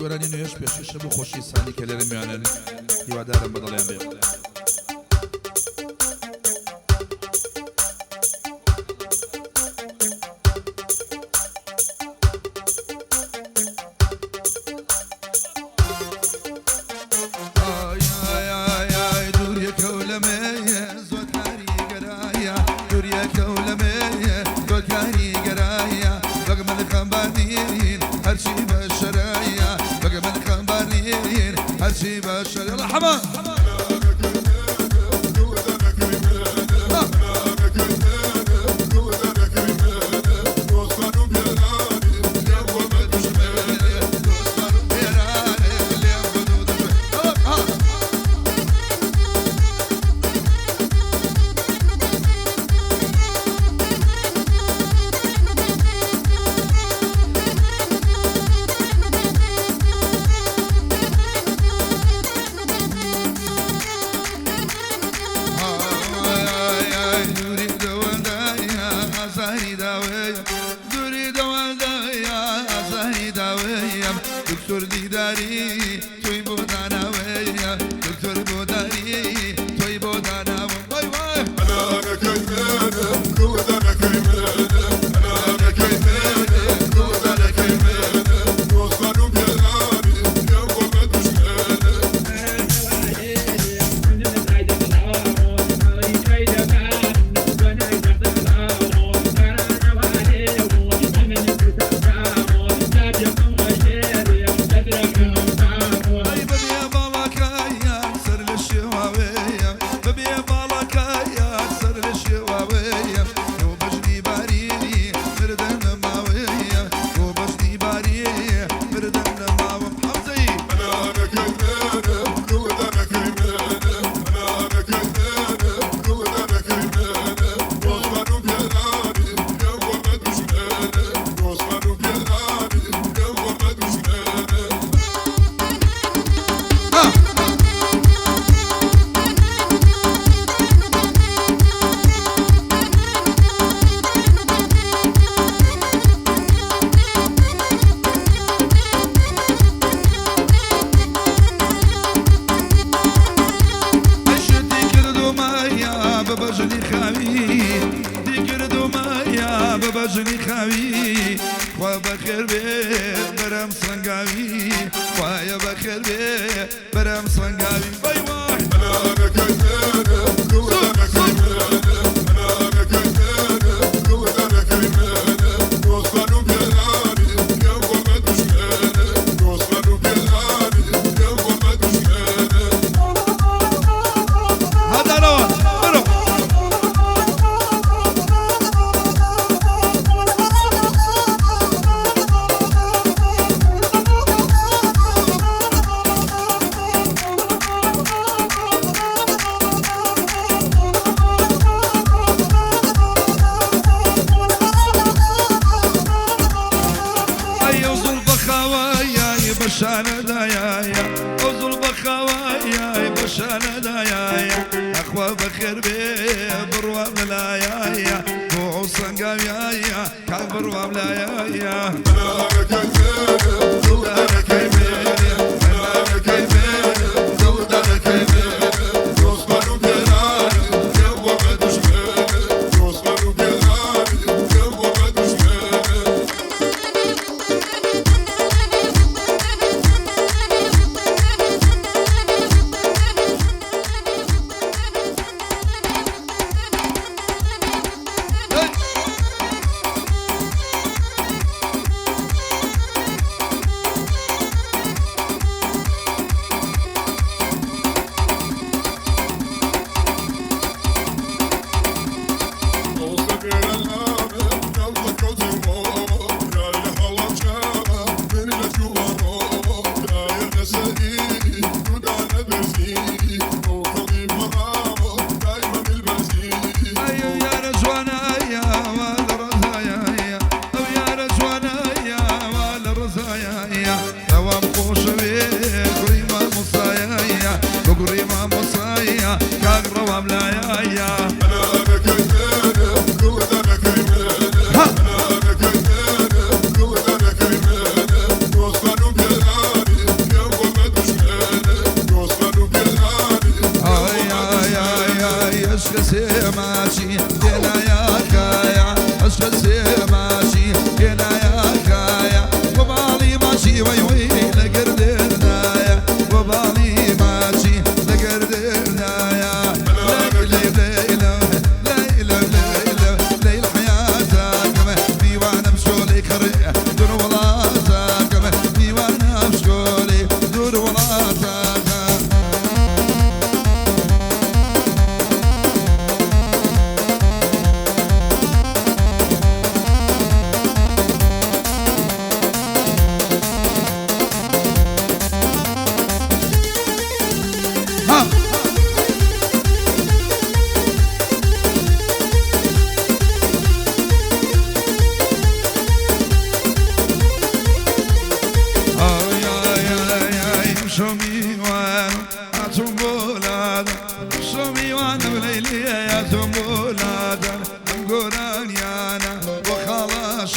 گرانی نویش پیشش بو خوشی سانی کلرم میانن هیوادارم بدلیم بیم هرشي بشر يلا حمام دكتور ديداري توي بودانا ويا دكتور بوداري توي بودانا واي واي انا كيفانا كودانا كيفانا انا كيفانا كودانا كيفانا وصلوا بياني يا وما دشمانا بجني خاوي وبخير بي برم سنغاوي ويا بخير بي برم سنغاوي باي واي انا كيفانا كودانا كيفانا انا كيفانا كودانا كيفانا وصلوا بياني يا وما دشمانا وصلوا بياني يا وما دشمانا هذا روح بشانة دايا أوزل بخوايا بشانة دايا أخوة بخير بي بروا ملايا بوعو سنقايا كان بروا ملايا أنا كيفانا زودانا كيفانا أنا كيفانا زودانا كيفانا يوصلوا بياني يا وما دشمانا يوصلوا بياني يا وما دشمانا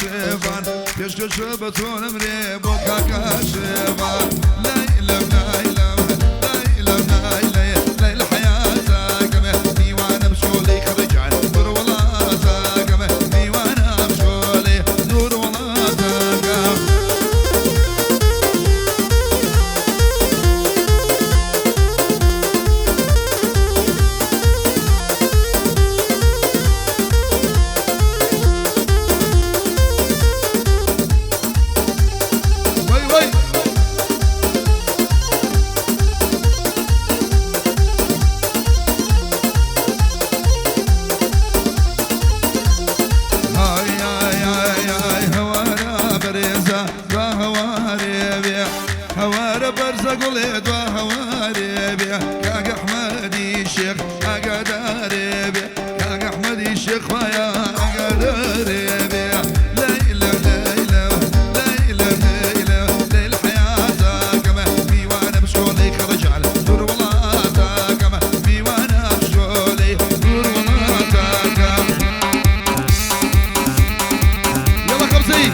شێوان پێشکەشە بە تۆ نەمرێ بۆ کاکە شێوان لای لەم لای لەم لای لەم لای لای لای لە حەیاتەکەمێ میوانە بشۆڵەی خەرجان دوور وڵاتەکەمێ میوانە بشۆڵەی دوور وڵاتەکەم هوارە بەرزە گوڵێ دوا هەوارێ بێ کاک ئەحمەدی شێخ ئاگادارێ بێ کاک ئەحمەدی شێخ خوایە ئاگادارێ بێ لەیلە لەیلە لەیلە لەیلە لەیلە حەیاتەکەمە میوانە بشۆڵەی خەرجال دوور وڵاتەکەمە میوانە بشۆڵەی دوور وڵاتەکەم یەڵە خەمسەی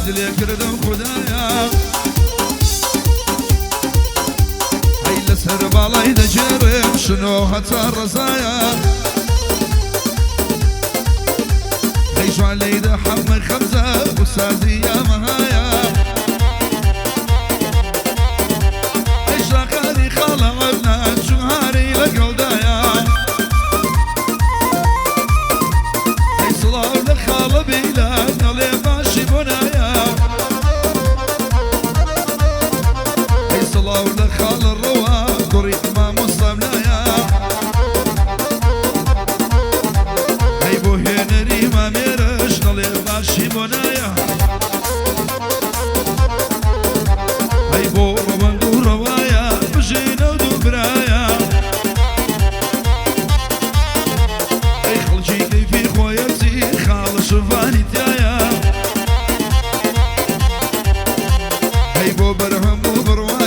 دلي كردم خدايا هاي لسر بالاي دجرب شنو هتا الرزايا هاي شو علي ده حمي خمزة وسازي يا مهايا هاي شاقالي خالة ابنات شو هاري لقلدايا هاي صلاة لخالة بيلاد نالي باشي بنايا ولا خال الروا قري ما مصمنايا هاي بو هنري ما ميرش نالي باشي بنايا هاي بو روان دو روايا بجينا ودو برايا هاي خلجي كيفي خويتي خال شفاني تايا هاي بو برهم وبروايا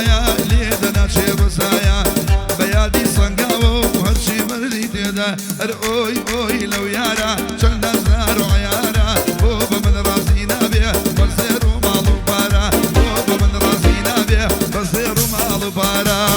بيادي صنقاوه وهرشي مردي تيدا اوي اوي لو يارا شن نزار وعيارا بوبا من راسينا بيه بصير ومالو بارا بوبا من راسينا بيه بصير ومالو بارا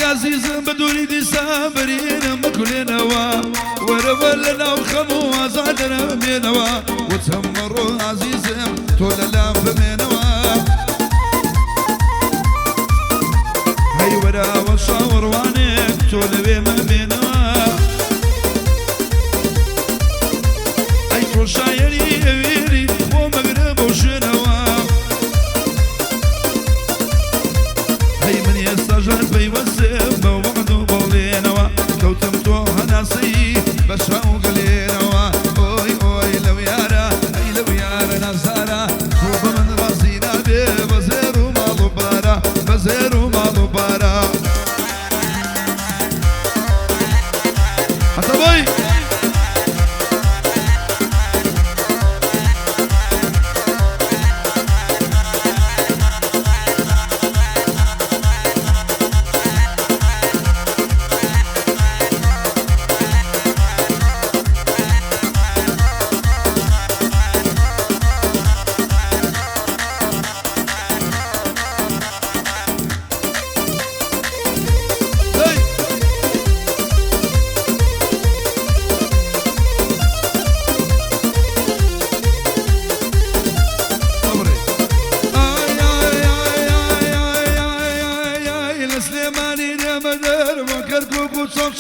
عزيزم بدوني دي سابرين مكلنا وربلنا وخمو وزادنا بينوا وتمروا عزيزم طول اللام بمينوا هاي ورا وشاور وانك طول بيما بينوا هاي كل شايري ويري ومغرب وشنوا هاي من يستجر بيوسم بوعدو بولينوا كوتم توها ناسي بشاو قلينوا اوي اوي لو يارا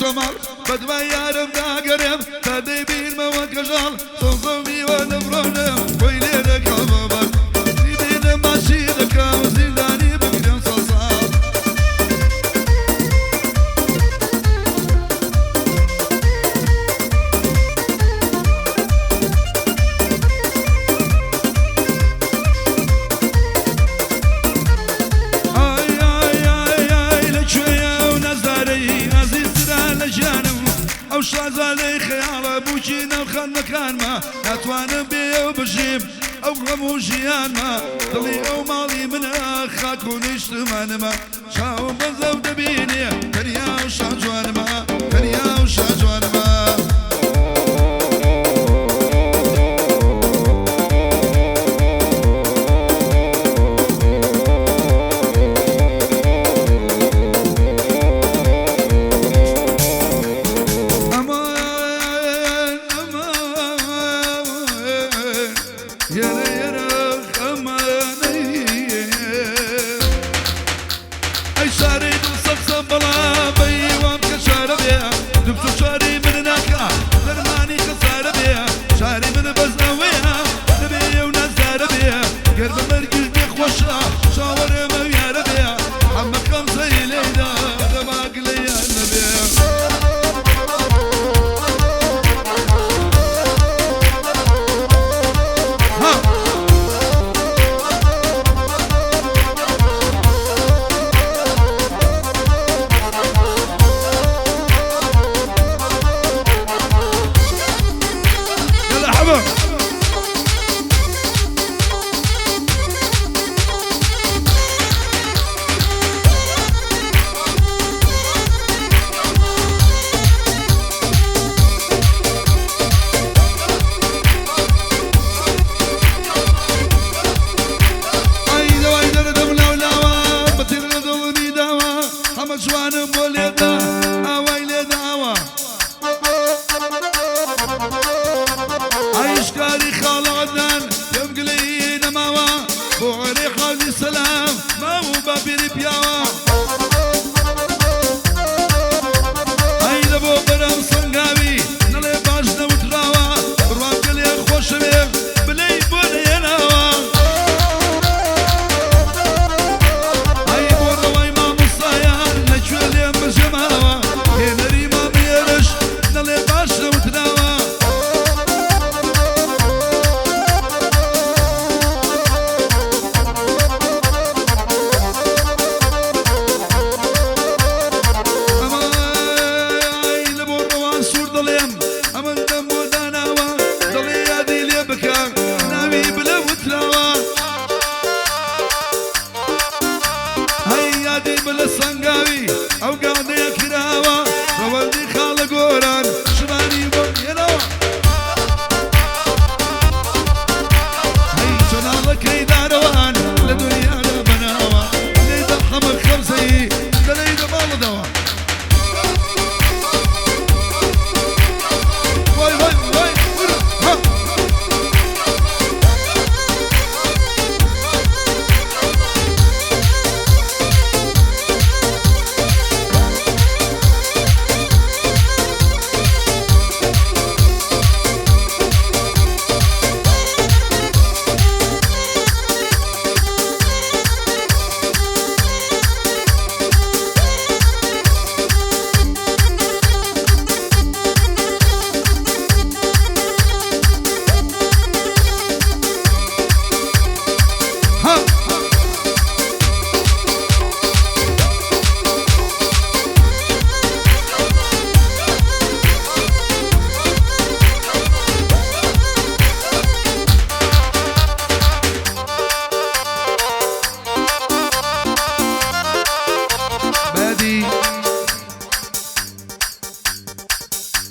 شمال بدوا يارم داقرم تدي بين ما وكجال صوصومي ونبرونم ويلي لك بابا زيدين ماشي لك وزيداني بقرم صلصال او شازالي خيال بوجينا وخان مكان ما اتوان بي وبجيب او غموجيان ما ضلي او مالي من اخاك ونشتمان ما شاو بزو دبيني كريا وشاجوان ما كريا وشاجوان ما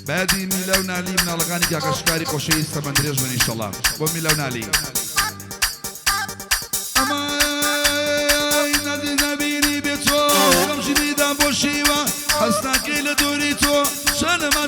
بادي ميلاونا لي من الغاني كاع كشكاري قوشي استمندريج من ان شاء الله وميلاونا لي اما نادي نبيني بيتو كم جديد ابو شيوا حسناك لدوريتو شنو ما